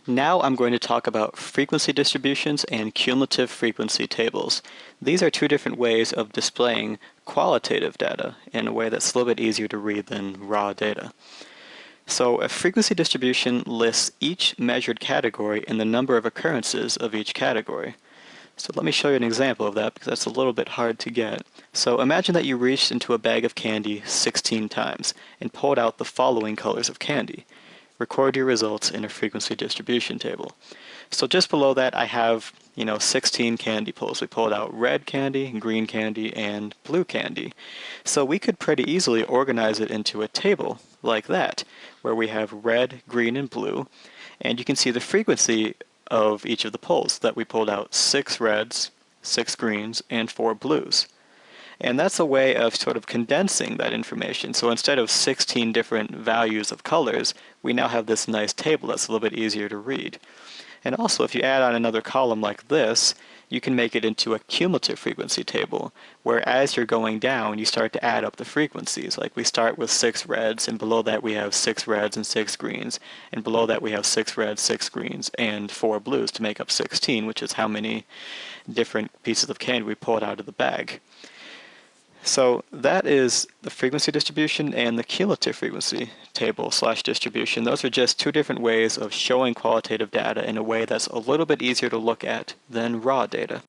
Now I'm going to talk about frequency distributions and cumulative frequency tables. These are two different ways of displaying qualitative data in a way that's a little bit easier to read than raw data. So a frequency distribution lists each measured category and the number of occurrences of each category. So let me show you an example of that because that's a little bit hard to get. So imagine that you reached into a bag of candy 16 times and pulled out the following colors of candy. Record your results in a frequency distribution table. So just below that I have 16 candy pulls. We pulled out red candy, green candy, and blue candy. So we could pretty easily organize it into a table like that, where we have red, green, and blue, and you can see the frequency of each of the pulls, that we pulled out 6 reds, 6 greens, and 4 blues. And that's a way of sort of condensing that information. So instead of 16 different values of colors, we now have this nice table that's a little bit easier to read. And also, if you add on another column like this, you can make it into a cumulative frequency table, where as you're going down, you start to add up the frequencies. Like we start with 6 reds, and below that we have 6 reds and 6 greens, and below that we have 6 reds, 6 greens, and 4 blues to make up 16, which is how many different pieces of candy we pulled out of the bag. So that is the frequency distribution and the cumulative frequency table / distribution. Those are just two different ways of showing qualitative data in a way that's a little bit easier to look at than raw data.